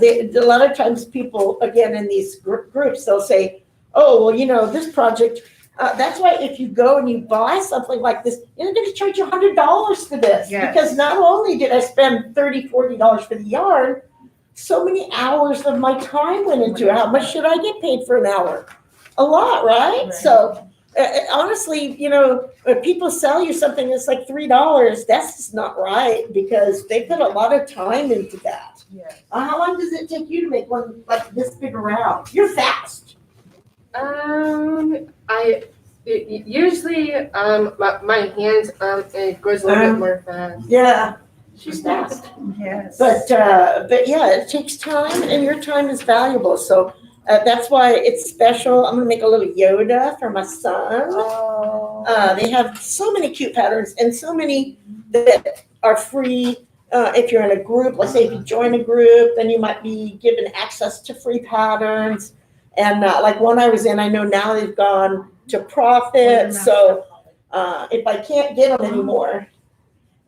S1: lot of times people, again, in these groups, they'll say, oh, well, this project, that's why if you go and you buy something like this, they're going to charge you $100 for this.
S4: Yes.
S1: Because not only did I spend $30, $40 for the yarn, so many hours of my time went into it. How much should I get paid for an hour? A lot, right?
S4: Right.
S1: So honestly, when people sell you something that's like $3, that's just not right because they put a lot of time into that.
S4: Yeah.
S1: How long does it take you to make one like this big around? You're fast.
S2: Usually my hands it goes a little bit more fast.
S1: Yeah, she's fast.
S4: Yes.
S1: But yeah, it takes time, and your time is valuable. So that's why it's special. I'm gonna make a little Yoda for my son.
S4: Oh.
S1: They have so many cute patterns and so many that are free. If you're in a group, let's say if you join a group, then you might be given access to free patterns. And like one I was in, I know now they've gone to profit. So if I can't get them anymore,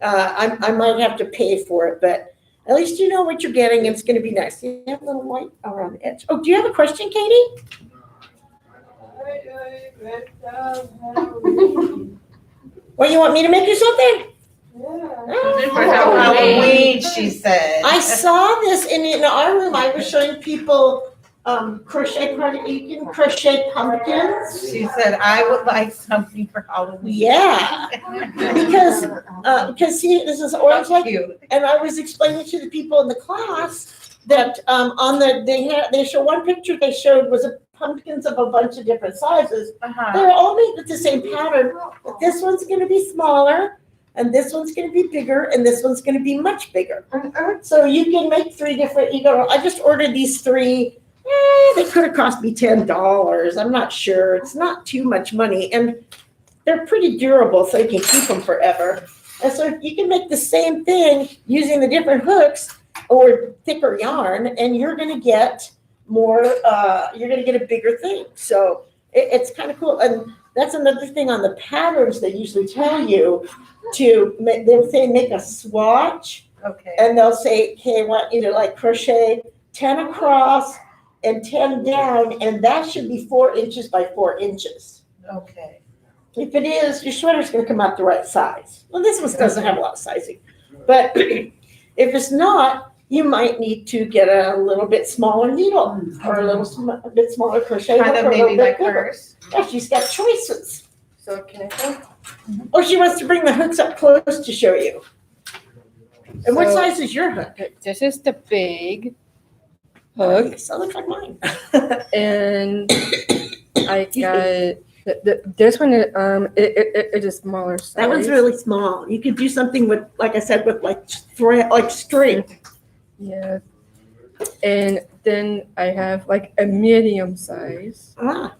S1: I might have to pay for it. But at least you know what you're getting, and it's going to be nice. You have a little white around the edge. Oh, do you have a question, Katie? Well, you want me to make you something?
S7: Something for
S1: Oh.
S7: Halloween.
S4: She said.
S1: I saw this in our room. I was showing people crochet. You can crochet pumpkins.
S4: She said, I would like something for Halloween.
S1: Yeah, because see, this is orange like,
S4: Cute.
S1: and I was explaining to the people in the class that they show one picture they showed was pumpkins of a bunch of different sizes.
S4: Uh-huh.
S1: They're all made with the same pattern, but this one's going to be smaller, and this one's going to be bigger, and this one's going to be much bigger. So you can make three different. I just ordered these three. They could have cost me $10. I'm not sure. It's not too much money, and they're pretty durable, so you can keep them forever. And so you can make the same thing using the different hooks or thicker yarn, and you're going to get more. You're going to get a bigger thing. So it's kind of cool. And that's another thing on the patterns they usually tell you to make. They'll say make a swatch,
S4: Okay.
S1: and they'll say, "Okay, I want you to like crochet 10 across." And 10 down, and that should be 4 inches by 4 inches.
S4: Okay.
S1: If it is, your sweater's going to come out the right size. Well, this one doesn't have a lot of sizing, but if it's not, you might need to get a little bit smaller needle or a bit smaller crochet
S4: Kind
S1: hook
S4: of
S1: or a little
S4: maybe
S1: bit
S4: like
S1: bigger.
S4: hers.
S1: Yeah, she's got choices.
S2: So can I go?
S1: Or she wants to bring the hooks up close to show you. And what
S2: So-
S1: size is your hook?
S2: This is the big hook,
S1: So it looks like mine.
S2: and I got this one. It is smaller size.
S1: That one's really small. You could do something with, like I said, with like thread, like string.
S2: Yeah. And then I have like a medium size,
S1: Ah,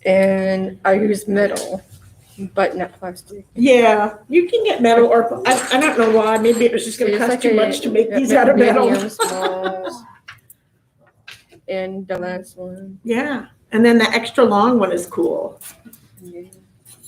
S2: and I use metal, but not plastic.
S1: yeah, you can get metal, or I don't know why. Maybe it was just going to
S2: It's
S1: cost
S2: like
S1: too
S2: a
S1: much to make these out of metal.
S2: medium, small, and the last one.
S1: Yeah, and then the extra long one is cool.
S2: Yeah.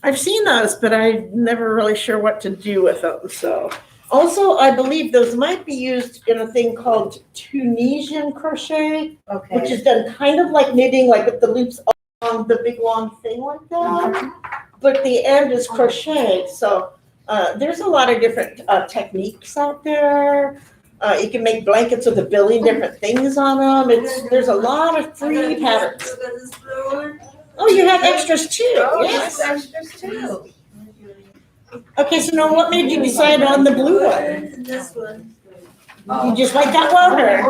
S1: I've seen those, but I'm never really sure what to do with them. So, also, I believe those might be used in a thing called Tunisian crochet,
S4: Okay.
S1: which is done kind of like knitting, like with the loops on the big long thing like that. But the end is crocheted. So there's a lot of different techniques out there. You can make blankets with a billion different things on them. There's a lot of free patterns. Oh, you have extras too.
S4: Oh,
S1: Yes.
S4: yes, extras too.
S1: Okay, so now what made you decide on the blue one?
S6: This one.
S1: You just like that one, or?
S6: I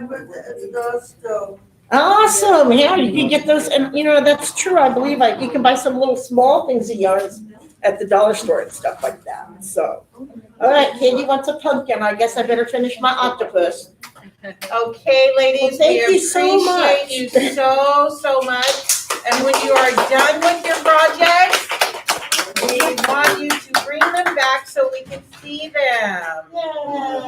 S6: put it at the stove.
S1: Awesome, yeah, you can get those, and you know, that's true, I believe, like, you can buy some little small things of yarns at the dollar store and stuff like that, so. All right, Katie wants a pumpkin, I guess I better finish my octopus.
S3: Okay, ladies,
S1: Well, thank
S3: we
S1: you so much.
S3: appreciate you so much. And when you are done with your projects, we want you to bring them back so we can see them.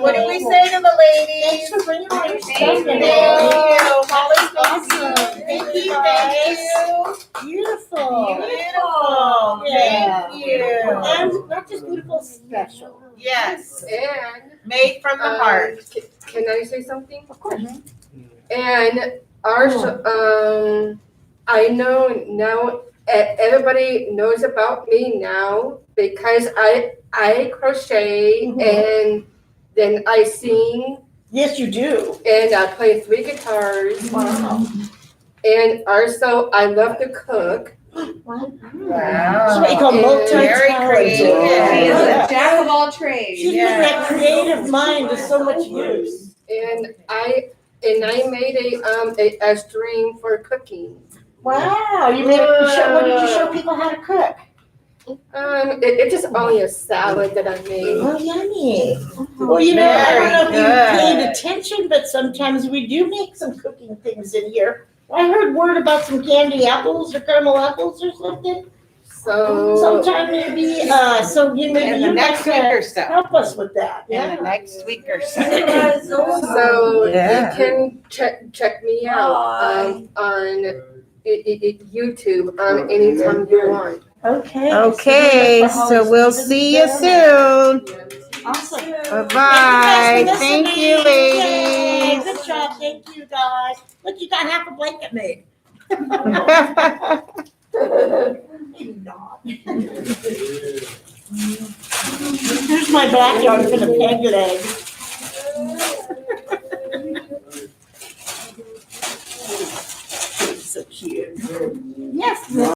S3: What do we say to the ladies?
S1: Thanks for bringing all your stuff
S3: Thank
S1: in.
S3: you. Holly's
S1: Awesome.
S3: Thank you.
S1: Beautiful.
S3: Beautiful.
S1: Yeah.
S3: Thank you.
S1: And not just beautiful, special.
S3: Yes,
S2: And
S3: made from the heart.
S2: Can I say something?
S1: Of course.
S2: And our I know now everybody knows about me now because I crochet and then I sing
S1: Yes, you do.
S2: and I play 3 guitars.
S1: Wow.
S2: And also I love to cook.
S1: That's what you
S3: Wow.
S1: call
S3: Very
S1: multi-talented.
S3: creative.
S8: She is
S1: Yeah.
S8: a jack of all trades.
S1: She's putting that creative mind to so much use.
S2: And I made a string for cooking.
S1: Wow, you made a show, what did you show people how to cook?
S2: It's just only a salad that I made.
S1: Oh, yummy. Well, you know, I don't know if you
S3: Very
S1: paid
S3: good.
S1: attention, but sometimes we do make some cooking things in here. I heard word about some candy apples or caramel apples or something.
S2: So
S1: Sometime maybe, so you maybe
S3: In the
S1: you
S3: next
S1: might
S3: week or so.
S1: help us with that,
S3: In
S1: yeah?
S3: the next week or so.
S2: So
S3: Yeah.
S2: you can check me out on YouTube anytime you want.
S1: Okay.
S3: Okay, so we'll see you soon.
S1: Awesome.
S3: Bye-bye. Thank you,
S1: Yay,
S3: ladies.
S1: good job, thank you guys. Look, you got half a blanket made. Maybe not. Here's my backyard for the peg leg.